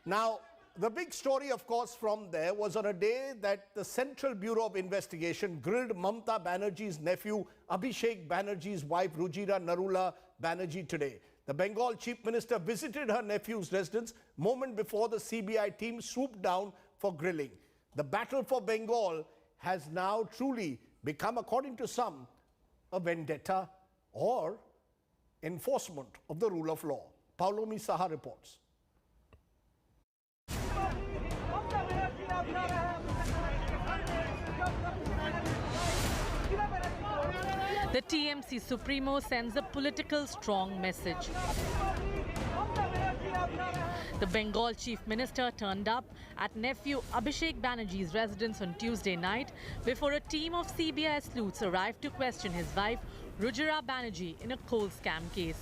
Now, the big story, of course, from there was on a day that the Central Bureau of Investigation grilled Mamata Banerjee's nephew, Abhishek Banerjee's wife, Rujira Narula Banerjee, today. The Bengal Chief Minister visited her nephew's residence moment before the CBI team swooped down for grilling. The battle for Bengal has now truly become, according to some, a vendetta or enforcement of the rule of law. Paulomi Saha reports. The TMC Supremo sends a political strong message. The Bengal Chief Minister turned up at nephew Abhishek Banerjee's residence on Tuesday night before a team of CBI sleuths arrived to question his wife, Rujira Banerjee, in a coal scam case.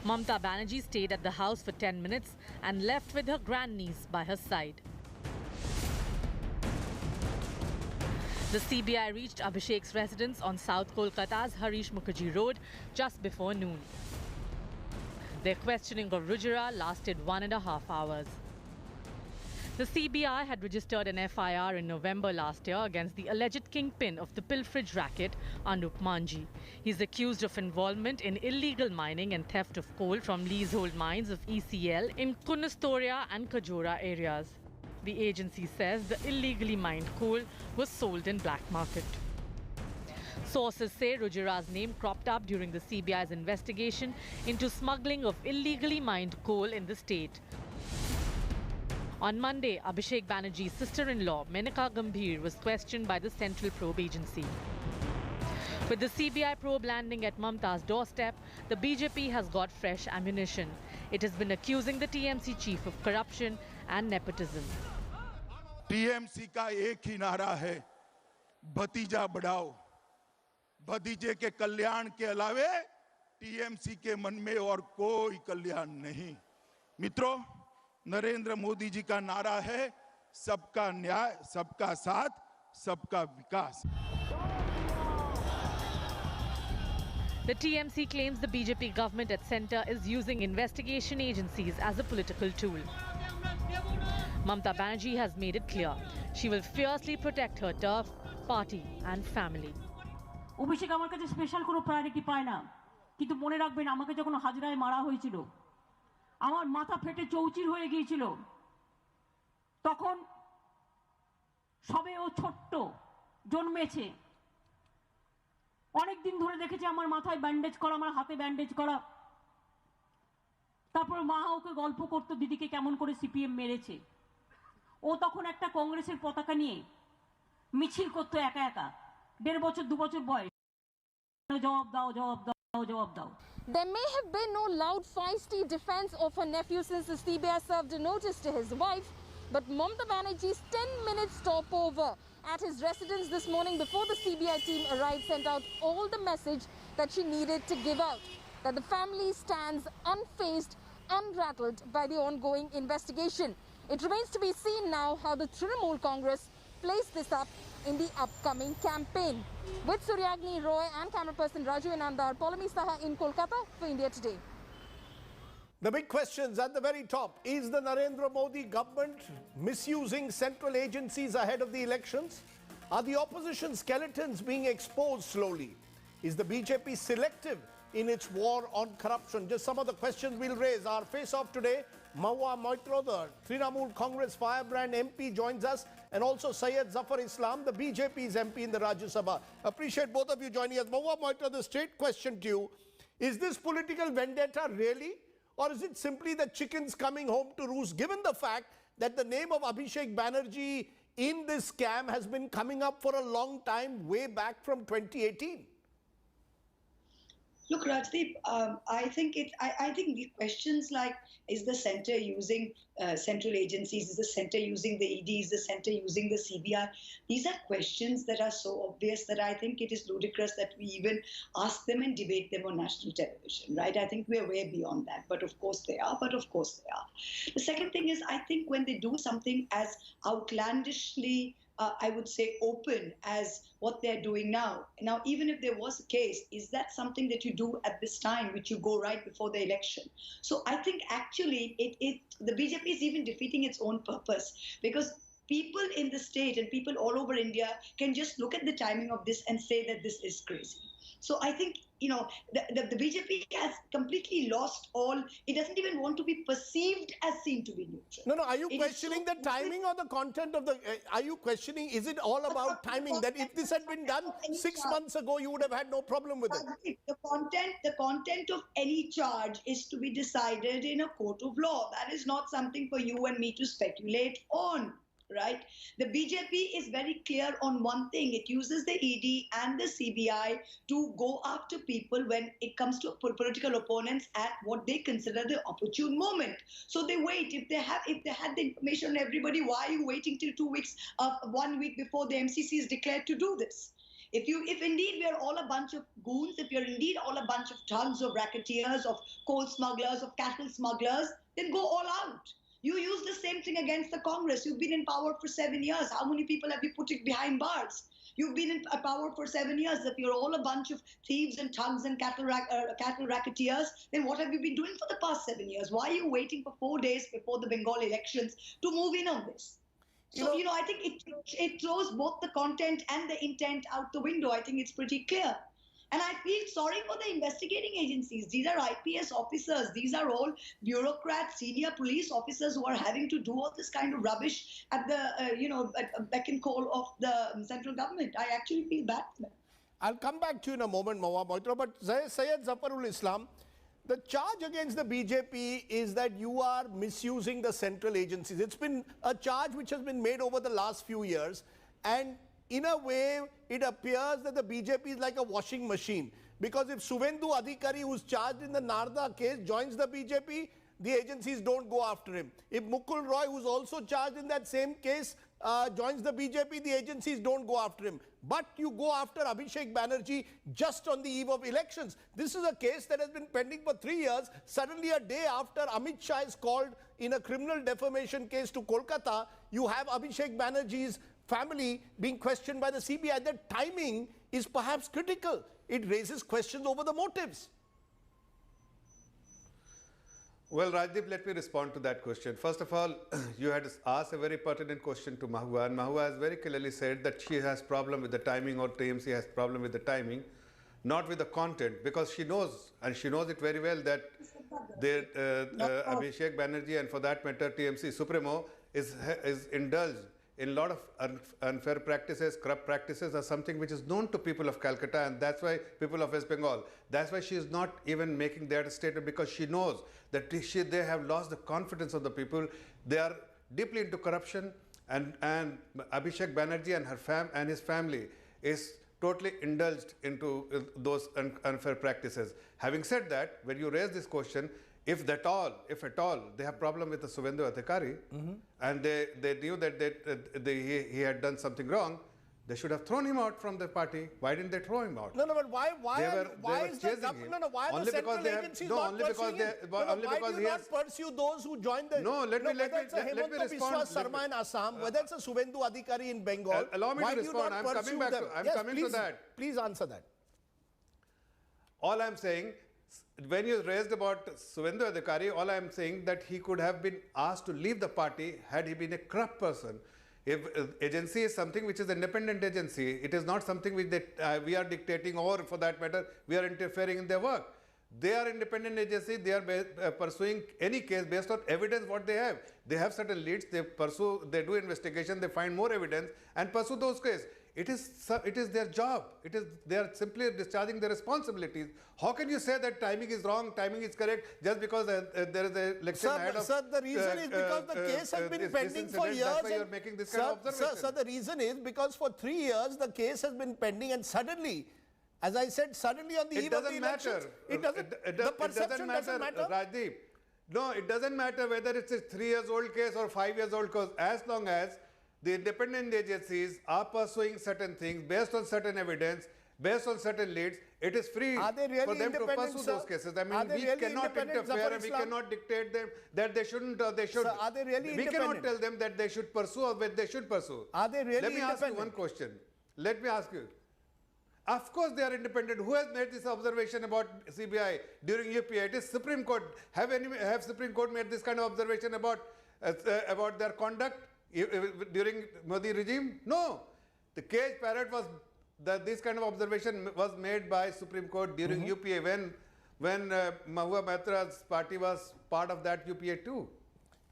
Mamata Banerjee stayed at the house for 10 minutes and left with her grandniece by her side. The CBI reached Abhishek's residence on South Kolkata's Harish Mukherjee Road just before noon. Their questioning of Rujira lasted 1.5 hours. The CBI had registered an FIR in November last year against the alleged kingpin of the pilferage racket, Anup Manji. He's accused of involvement in illegal mining and theft of coal from leasehold mines of ECL in Kunastoria and Kajora areas. The agency says the illegally mined coal was sold in black market. Sources say Rujira's name cropped up during the CBI's investigation into smuggling of illegally mined coal in the state. On Monday, Abhishek Banerjee's sister-in-law, Menaka Gambhir, was questioned by the Central Probe Agency. With the CBI probe landing at Mamata's doorstep, the BJP has got fresh ammunition. It has been accusing the TMC chief of corruption and nepotism. TMC का एक ही नारा है, भतीजा बढ़ाओ। भतीजे के कल्याण के अलावे टीएमसी के मन में और कोई कल्याण नहीं। मित्रों, नरेंद्र मोदी जी का नारा है, सबका न्याय, सबका साथ, सबका विकास। The TMC claims the BJP government at centre is using investigation agencies as a political tool. Mamata Banerjee has made it clear she will fiercely protect her turf, party and family. অভিষেক আমার কাছে special কোনো priority পায় না, কিন্তু মনে রাখবেন আমাকে যখন হাজরায় মারা হয়েছিল, আমার মাথা ফেটে চৌচির হয়ে গিয়েছিল, তখন সবে ও ছোট্ট জন্মেছে। অনেক দিন ধরে দেখেছি আমার মাথায় ব্যান্ডেজ করা, আমার হাতে ব্যান্ডেজ করা। তারপর মা ওকে গল্প করতো দিদিকে কেমন করে সিপিএম মেরেছে। ও তখন একটা কংগ্রেসের পতাকা নিয়ে মিছিল করতো একা একা, 1.5 বছর 2 বছর বয়স। জবাব দাও, জবাব দাও, জবাব দাও। There may have been no loud, feisty defense of her nephew since the CBI served a notice to his wife, but Mamata Banerjee's 10-minute stopover at his residence this morning before the CBI team arrived sent out all the message that she needed to give out, that the family stands unfazed, unrattled by the ongoing investigation. It remains to be seen now how the Trinamool Congress plays this up in the upcoming campaign. With Suryagni Roy and camera person Raju Anandar, Paulomi Saha in Kolkata for India Today. The big questions at the very top. Is the Narendra Modi government misusing central agencies ahead of the elections? Are the opposition skeletons being exposed slowly? Is the BJP selective in its war on corruption? Just some of the questions we'll raise. Our face-off today, Mahua Moitra, the Trinamool Congress firebrand MP, joins us, and also Syed Zafar Islam, the BJP's MP in the Rajya Sabha. Appreciate both of you joining us. Mahua Moitra, the straight question to you, is this political vendetta really? Or is it simply the chickens coming home to roost, given the fact that the name of Abhishek Banerjee in this scam has been coming up for a long time, way back from 2018? Look, Rajdeep, I think the questions like, is the centre using central agencies, is the centre using the ED, is the centre using the CBI? These are questions that are so obvious that I think it is ludicrous that we even ask them and debate them on national television, right? I think we're way beyond that, but of course they are, The second thing is, I think when they do something as outlandishly I would say, open as what they're doing now. Now, even if there was a case, is that something that you do at this time, which you go right before the election? So I think actually the BJP is even defeating its own purpose, because people in the state and people all over India can just look at the timing of this and say that this is crazy. So I think, the BJP has completely lost all. It doesn't even want to be perceived as seen to be neutral. No, are you questioning the timing or the content of the, are you questioning, is it all about timing? That if this had been done 6 months ago, you would have had no problem with it? The content of any charge is to be decided in a court of law. That is not something for you and me to speculate on. Right? The BJP is very clear on one thing. It uses the ED and the CBI to go after people when it comes to political opponents at what they consider the opportune moment. So they wait. If they had the information on everybody, why are you waiting till 2 weeks, 1 week before the MCC is declared to do this? If indeed we are all a bunch of goons, if you're indeed all a bunch of thugs, of racketeers, of coal smugglers, of cattle smugglers, then go all out. You use the same thing against the Congress. You've been in power for 7 years. How many people have you put behind bars? You've been in power for 7 years. If you're all a bunch of thieves and thugs and cattle racketeers, then what have you been doing for the past 7 years? Why are you waiting for 4 days before the Bengal elections to move in on this? So, I think it throws both the content and the intent out the window. I think it's pretty clear. And I feel sorry for the investigating agencies. These are IPS officers. These are all bureaucrats, senior police officers who are having to do all this kind of rubbish at the, at beck and call of the central government. I actually feel bad for them. I'll come back to you in a moment, Mahua Moitra, but Syed Zafarul Islam, the charge against the BJP is that you are misusing the central agencies. It's been a charge which has been made over the last few years, and in a way, it appears that the BJP is like a washing machine. Because if Suvendu Adhikari, who's charged in the Narda case, joins the BJP, the agencies don't go after him. If Mukul Roy, who's also charged in that same case, joins the BJP, the agencies don't go after him. But you go after Abhishek Banerjee just on the eve of elections. This is a case that has been pending for 3 years. Suddenly, a day after Amit Shah is called in a criminal defamation case to Kolkata, you have Abhishek Banerjee's family being questioned by the CBI. The timing is perhaps critical. It raises questions over the motives. Well, Rajdeep, let me respond to that question. First of all, you had asked a very pertinent question to Mahua, and Mahua has very clearly said that she has problem with the timing, or TMC has problem with the timing, not with the content, because she knows, and she knows it very well, that Abhishek Banerjee, and for that matter TMC Supremo, is indulged in a lot of unfair practices, corrupt practices, are something which is known to people of Calcutta, and that's why people of West Bengal. That's why she is not even making that statement, because she knows that they have lost the confidence of the people. They are deeply into corruption, and Abhishek Banerjee and his family is totally indulged into those unfair practices. Having said that, when you raise this question, if at all, they have problem with the Suvendu Adhikari, and they knew that he had done something wrong, they should have thrown him out from the party. Why didn't they throw him out? No, but why is the government, why are the central agencies not pursuing him? Why do you not pursue those who joined the... Whether it's a Hemanta Biswa Sarma in Assam, whether it's a Suvendu Adhikari in Bengal, allow me to respond. I'm coming back to that. Please answer that. All I'm saying, when you raised about Suvendu Adhikari, all I'm saying that he could have been asked to leave the party had he been a corrupt person. If agency is something which is an independent agency, it is not something which we are dictating, or for that matter, we are interfering in their work. They are independent agency. They are pursuing any case based on evidence what they have. They have certain leads. They do investigation. They find more evidence and pursue those cases. It is their job. They are simply discharging their responsibilities. How can you say that timing is wrong, timing is correct, just because there is a election ahead of... Sir, the reason is because the case has been pending for years. That's why you are making this kind of observation. Sir, the reason is because for 3 years the case has been pending, and suddenly, as I said, suddenly on the eve of the elections, it doesn't matter, Rajdeep. No, it doesn't matter whether it's a 3 years old case or 5 years old case, as long as the independent agencies are pursuing certain things based on certain evidence, based on certain leads, it is free Are they really for them to independent, pursue sir? those cases. I Are mean, they we really cannot independent, interfere Zafar and we Islam? cannot dictate them that they shouldn't or they should. Sir, are they really we independent? cannot tell them that they should pursue or that they should pursue. Are they really Let me ask you one independent? question. Let me ask you. Of course they are independent. Who has made this observation about CBI during UPA? It is Supreme Court. Have Supreme Court made this kind of observation about their conduct during Modi regime? No. The cage parrot was, this kind of observation was made by Supreme Court during UPA when Mamata's party was part of that UPA too.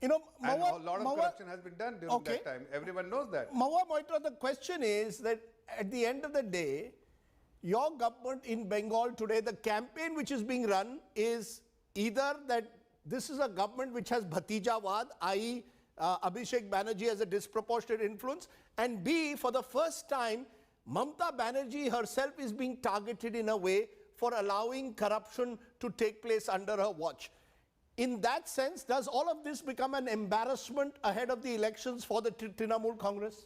You know, And a lot of corruption has been done during that time. Everyone knows that. Mahua Moitra, the question is that at the end of the day, your government in Bengal today, the campaign which is being run is either that this is a government which has Bhatijawad, i.e. Abhishek Banerjee has a disproportionate influence, and B, for the first time, Mamata Banerjee herself is being targeted in a way for allowing corruption to take place under her watch. In that sense, does all of this become an embarrassment ahead of the elections for the Trinamool Congress?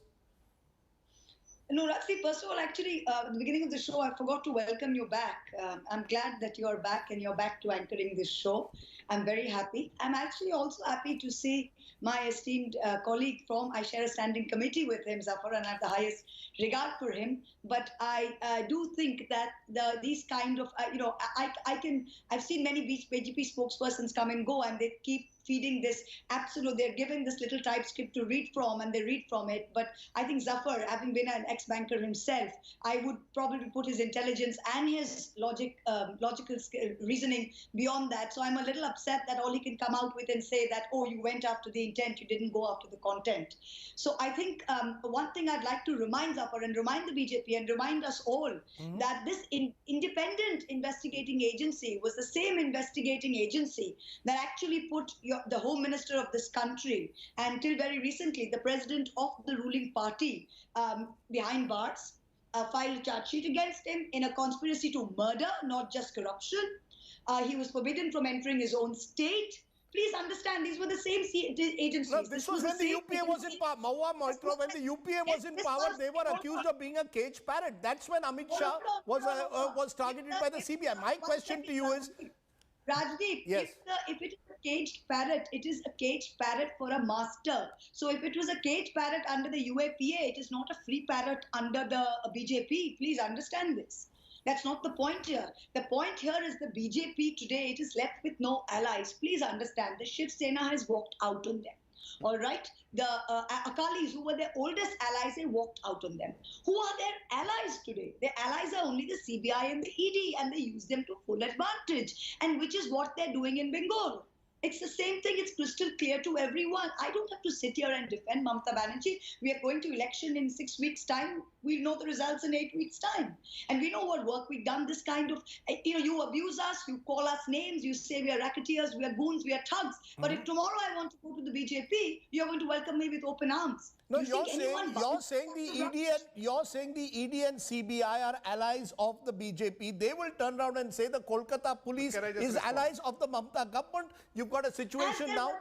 No, Rajdeep, first of all, actually, at the beginning of the show, I forgot to welcome you back. I'm glad that you're back and you're back to anchoring this show. I'm very happy. I'm actually also happy to see my esteemed colleague I share a standing committee with him, Zafar, and I have the highest regard for him. But I do think that these kind of, I've seen many BJP spokespersons come and go, and they keep feeding this they're given this little typescript to read from, and they read from it. But I think Zafar, having been an ex-banker himself, I would probably put his intelligence and his logical reasoning beyond that. So I'm a little upset that all he can come out with and say that, oh, you went after the intent, you didn't go after the content. So I think one thing I'd like to remind Zafar and remind the BJP and remind us all that this independent investigating agency was the same investigating agency that actually put the Home Minister of this country, and till very recently, the President of the ruling party behind bars, filed a charge sheet against him in a conspiracy to murder, not just corruption. He was forbidden from entering his own state. Please understand, these were the same agencies. No, this was when the UPA was in power. Mahua Moitra, when the UPA was in power, they were accused of being a cage parrot. That's when Amit Shah was targeted by the CBI. My question to you is, Rajdeep, yes. If it is a caged parrot, it is a caged parrot for a master. So if it was a caged parrot under the UAPA, it is not a free parrot under the BJP. Please understand this. That's not the point here. The point here is the BJP today, it is left with no allies. Please understand, the Shiv Sena has walked out on them. All right? The Akalis, who were their oldest allies, they walked out on them. Who are their allies today? Their allies are only the CBI and the ED, and they use them to full advantage, and which is what they're doing in Bengal. It's the same thing. It's crystal clear to everyone. I don't have to sit here and defend Mamata Banerjee. We are going to election in 6 weeks' time. We'll know the results in 8 weeks' time. And we know what work we've done. This kind of, you abuse us, you call us names, you say we are racketeers, we are goons, we are thugs. But if tomorrow I want to go to the BJP, you're going to welcome me with open arms. No, you're saying the ED and CBI are allies of the BJP. They will turn around and say the Kolkata police is allies of the Mamata government. You've got a situation now.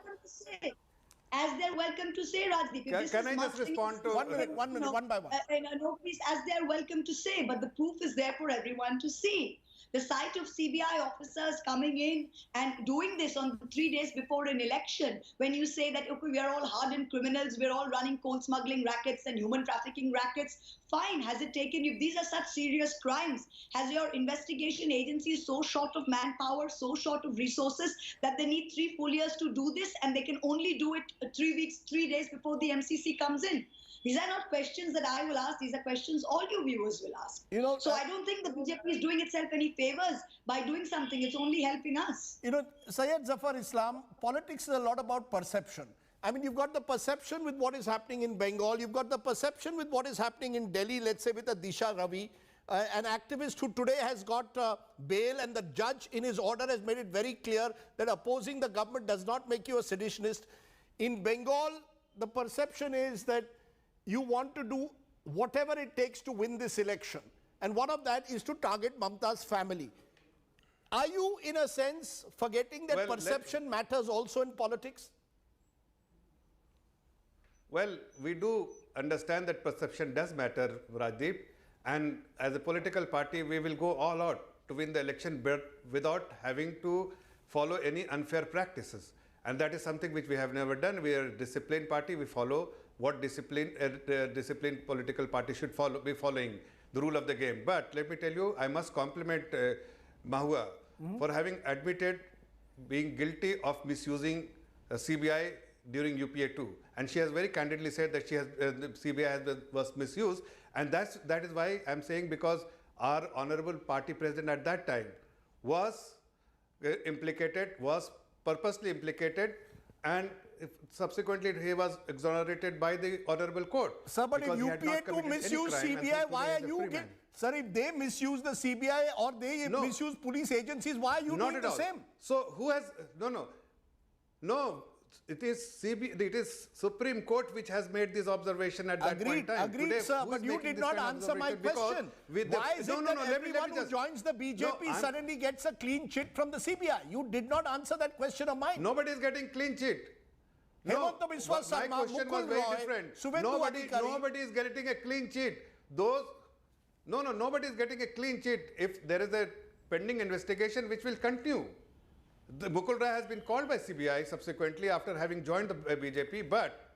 As they're welcome to say, Rajdeep. Can I just respond to... One minute, one by one. No, please, as they're welcome to say, but the proof is there for everyone to see. The sight of CBI officers coming in and doing this on 3 days before an election, when you say that, okay, we are all hardened criminals, we're all running coal smuggling rackets and human trafficking rackets, fine. Has it taken, if these are such serious crimes, has your investigation agency so short of manpower, so short of resources that they need 3 full years to do this, and they can only do it 3 days before the MCC comes in? These are not questions that I will ask. These are questions all you viewers will ask. So I don't think the BJP is doing itself any favors by doing something. It's only helping us. Syed Zafar Islam, politics is a lot about perception. I mean, you've got the perception with what is happening in Bengal. You've got the perception with what is happening in Delhi, let's say with a Disha Ravi, an activist who today has got bail, and the judge in his order has made it very clear that opposing the government does not make you a seditionist. In Bengal, the perception is that you want to do whatever it takes to win this election. And one of that is to target Mamata's family. Are you, in a sense, forgetting that perception matters also in politics? Well, we do understand that perception does matter, Rajdeep. And as a political party, we will go all out to win the election, but without having to follow any unfair practices. And that is something which we have never done. We are a disciplined party. We follow what disciplined political party should be following, the rule of the game. But let me tell you, I must compliment Mahua for having admitted being guilty of misusing CBI during UPA 2. And she has very candidly said that the CBI was misused. And that is why I'm saying, because our honorable party president at that time was purposely implicated, and subsequently he was exonerated by the honorable court. Sir, but if UPA 2 misuse CBI, why are you getting... Sir, if they misuse the CBI or they misuse police agencies, why are you doing the same? So who has... No. It is Supreme Court which has made this observation at that point in time. Agreed, Today, sir, but you did not answer my question. Why is it that everyone who joins the BJP suddenly gets a clean chit from the CBI? You did not answer that question of mine. Nobody is getting clean chit. No, my question was very different. Nobody is getting a clean chit. Nobody is getting a clean chit if there is a pending investigation which will continue. The Mukul Roy has been called by CBI subsequently after having joined the BJP. But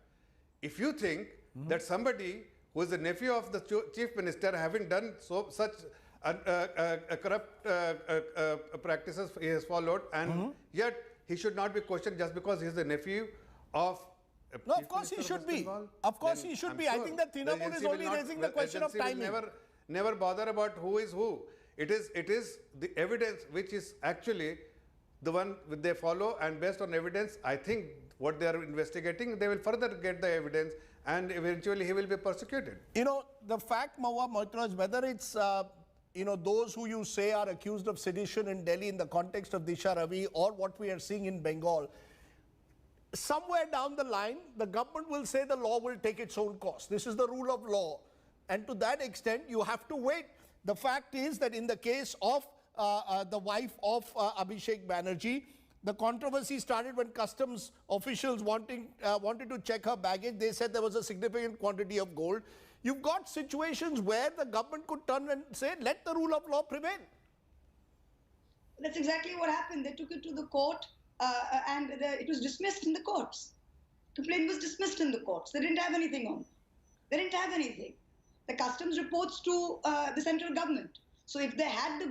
if you think that somebody who is the nephew of the chief minister, having done such corrupt practices he has followed, and yet he should not be questioned just because he is the nephew of No, of course he should be. Of course he should be. I think that Trinamool is only raising the question of timing. Never bother about who is who. It is the evidence which is actually the one they follow, and based on evidence, I think what they are investigating, they will further get the evidence, and eventually he will be persecuted. You know, the fact, Mahua Moitraj, whether it's those who you say are accused of sedition in Delhi in the context of Disha Ravi, or what we are seeing in Bengal, somewhere down the line, the government will say the law will take its own course. This is the rule of law. And to that extent, you have to wait. The fact is that in the case of the wife of Abhishek Banerjee, the controversy started when customs officials wanted to check her baggage. They said there was a significant quantity of gold. You've got situations where the government could turn and say, let the rule of law prevail. That's exactly what happened. They took it to the court and it was dismissed in the courts. Complaint was dismissed in the courts. They didn't have anything on. They didn't have anything. The customs reports to the central government. So if they had the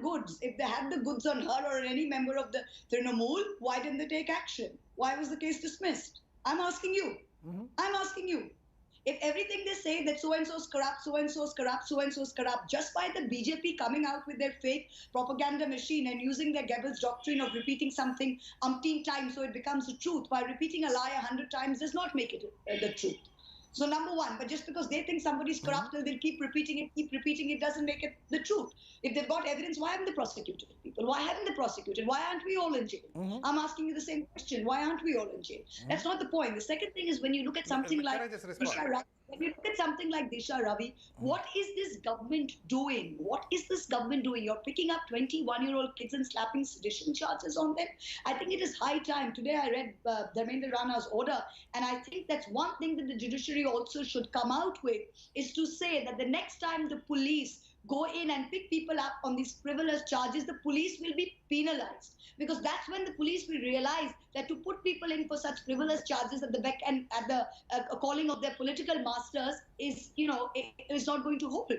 goods on her or any member of the Trinamool, why didn't they take action? Why was the case dismissed? I'm asking you. I'm asking you. If everything they say that so-and-so is corrupt, so-and-so is corrupt, so-and-so is corrupt, just by the BJP coming out with their fake propaganda machine and using their Goebbels doctrine of repeating something umpteen times so it becomes the truth, by repeating a lie 100 times does not make it the truth. So number one, but just because they think somebody's corrupt, they'll keep repeating it doesn't make it the truth. If they've got evidence, why haven't they prosecuted people? Why haven't they prosecuted? Why aren't we all in jail? I'm asking you the same question. Why aren't we all in jail? That's not the point. The second thing is when you look at something like Disha Ravi, what is this government doing? What is this government doing? You're picking up 21-year-old kids and slapping sedition charges on them. I think it is high time. Today I read Dharmendra Rana's order, and I think that's one thing that the judiciary also should come out with, is to say that the next time the police go in and pick people up on these frivolous charges, the police will be penalized. Because that's when the police will realize that to put people in for such frivolous charges at the beck and at the calling of their political masters is, is not going to hold.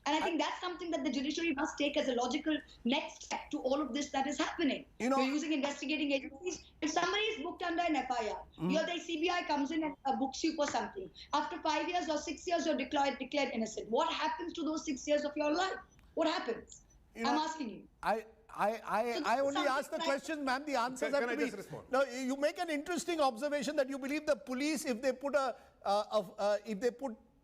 And I think that's something that the judiciary must take as a logical next step to all of this that is happening. We're using investigating agencies. If somebody is booked under an FIR, the CBI comes in and books you for something. After 5 years or 6 years, you're declared innocent. What happens to those 6 years of your life? What happens? I'm asking you. I only ask the question, ma'am. The answers have to be. No, you make an interesting observation that you believe the police, if they put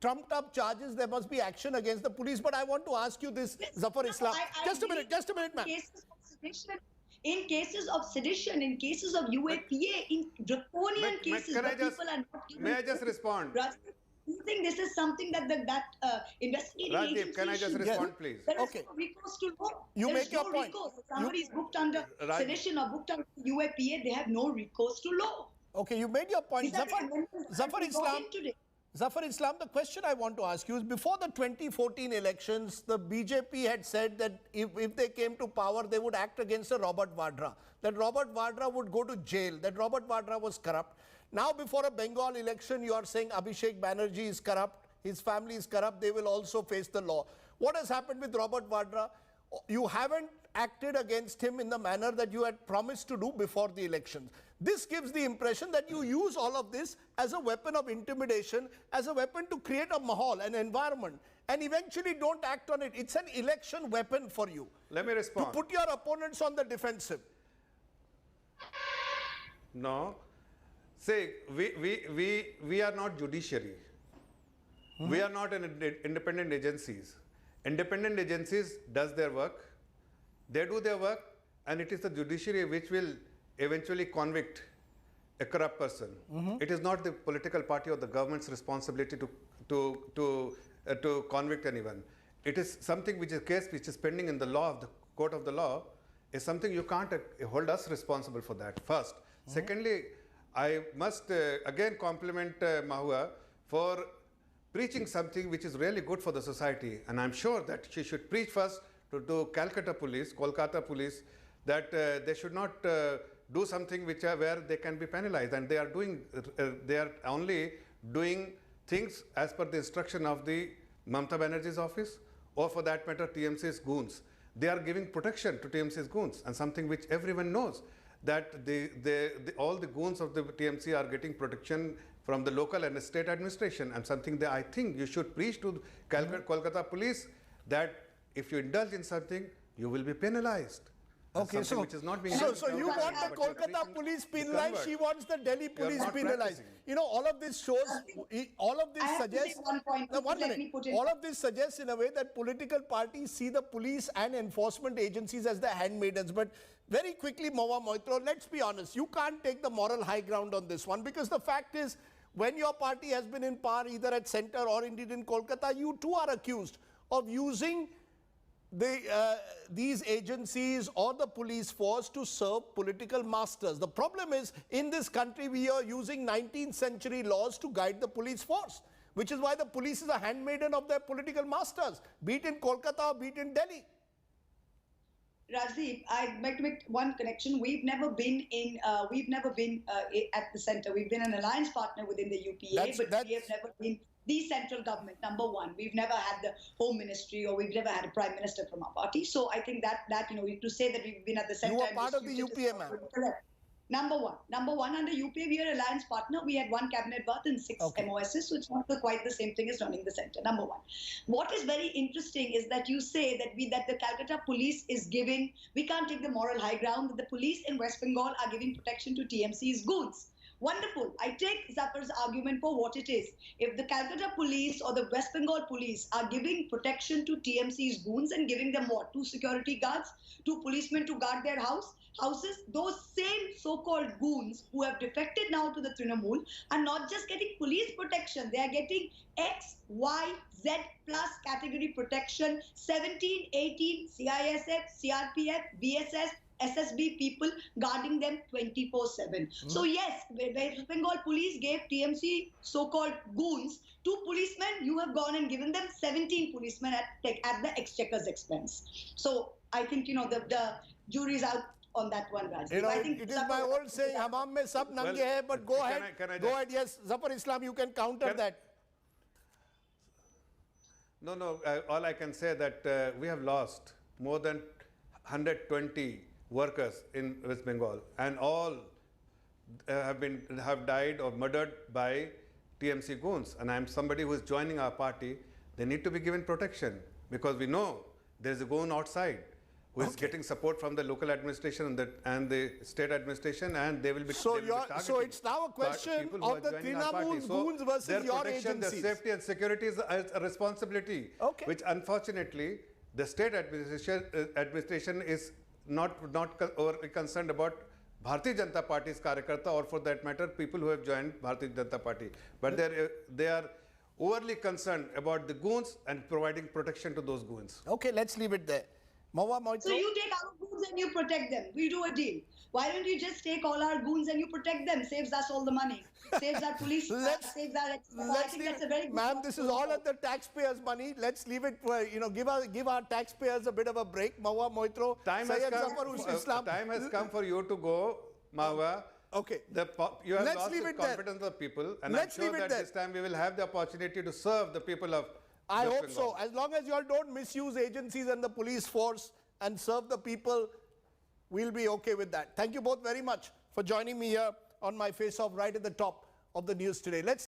trumped up charges, there must be action against the police. But I want to ask you this, Zafar Islam. Just a minute, ma'am. In cases of sedition, in cases of UAPA, in draconian cases, people are not given. May I just respond? Do you think this is something that investigating Rajdeep, can I just respond, please? There is no recourse to law. You make your point. If somebody is booked under sedition or booked under UAPA, they have no recourse to law. Okay, you made your point. Zafar Islam. Zafar Islam, the question I want to ask you is, before the 2014 elections, the BJP had said that if they came to power, they would act against Robert Vadra, that Robert Vadra would go to jail, that Robert Vadra was corrupt. Now, before a Bengal election, you are saying Abhishek Banerjee is corrupt, his family is corrupt, they will also face the law. What has happened with Robert Vadra? You haven't acted against him in the manner that you had promised to do before the elections. This gives the impression that you use all of this as a weapon of intimidation, as a weapon to create a mahal, an environment, and eventually don't act on it. It's an election weapon for you. Let me respond. To put your opponents on the defensive. No. Say, we are not judiciary. We are not independent agencies. Independent agencies does their work. They do their work, and it is the judiciary which will eventually convict a corrupt person. It is not the political party or the government's responsibility to convict anyone. It is something which is a case which is pending in the law of the court of the law. Is something you can't hold us responsible for that. First, secondly, I must again compliment Mahua for preaching something which is really good for the society, and I'm sure that she should preach first to Kolkata police, that they should not do something where they can be penalized, and they are only doing things as per the instruction of the Mamata Banerjee's office, or for that matter TMC's goons. They are giving protection to TMC's goons, and something which everyone knows, that all the goons of the TMC are getting protection from the local and state administration, and something that I think you should preach to Kolkata police, that if you indulge in something, you will be penalized. Okay, so, which is not being so you want the Kolkata police penalized, she wants the Delhi police penalized. You know, all of this shows, all of this suggests, all of this suggests in a way that political parties see the police and enforcement agencies as the handmaidens. But very quickly, Mawa Moitro, let's be honest, you can't take the moral high ground on this one, because the fact is, when your party has been in power either at center or indeed in Kolkata, you too are accused of using these agencies or the police force to serve political masters. The problem is, in this country, we are using 19th century laws to guide the police force, which is why the police is a handmaiden of their political masters, be it in Kolkata or be it in Delhi. Rajdeep, I'd like to make one connection. We've never been at the center. We've been an alliance partner within the UPA, but we have never been the central government, number one. We've never had the home ministry, or we've never had a prime minister from our party. So I think that to say that we've been at the center. You are part of the UPA, ma'am. Number one, under UPA, we are alliance partner. We had one cabinet berth and 6 MOSs, so it's not quite the same thing as running the center. Number one. What is very interesting is that you say that the Calcutta police is giving, we can't take the moral high ground, that the police in West Bengal are giving protection to TMC's goons. Wonderful. I take Zafar's argument for what it is. If the Calcutta police or the West Bengal police are giving protection to TMC's goons and giving them what? 2 security guards, 2 policemen to guard their houses, those same so-called goons who have defected now to the Trinamool are not just getting police protection, they are getting X, Y, Z plus category protection, 17, 18, CISF, CRPF, BSS, SSB people guarding them 24/7. So yes, West Bengal police gave TMC so-called goons 2 policemen. You have gone and given them 17 policemen at the exchequer's expense. So I think the jury's out on that one, Raj. I think it is my old saying, "Hamam mein sab nange hai," but go ahead. Go ahead. Yes, Zafar Islam, you can counter that. No. All I can say that we have lost more than 120 workers in West Bengal, and all have died or murdered by TMC goons. And I'm somebody who is joining our party. They need to be given protection, because we know there is a goon outside who is getting support from the local administration and the state administration, and they will be so it's now a question of the Trinamool goons versus your agencies. Their safety and security is a responsibility, which unfortunately the state administration is not overly concerned about Bharatiya Janata Party's Karyakarta, or for that matter, people who have joined Bharatiya Janata Party. But they are overly concerned about the goons and providing protection to those goons. Okay, let's leave it there. Mawa Moitro. So you take our goons and you protect them. We do a deal. Why don't you just take all our goons and you protect them? Saves us all the money. Saves our police. Saves our. I think that's a very good. Ma'am, this is all at the taxpayers' money. Let's leave it for, give our taxpayers a bit of a break. Mawa Moitro. Time has come for you to go, Mawa. Okay. You have Let's lost leave the it there. confidence of the people, and Let's I'm sure leave it that there. this time we will have the opportunity to serve the people of I West hope Bengal. so. As long as you all don't misuse agencies and the police force and serve the people, we'll be okay with that. Thank you both very much for joining me here on my face-off right at the top of the news today. Let's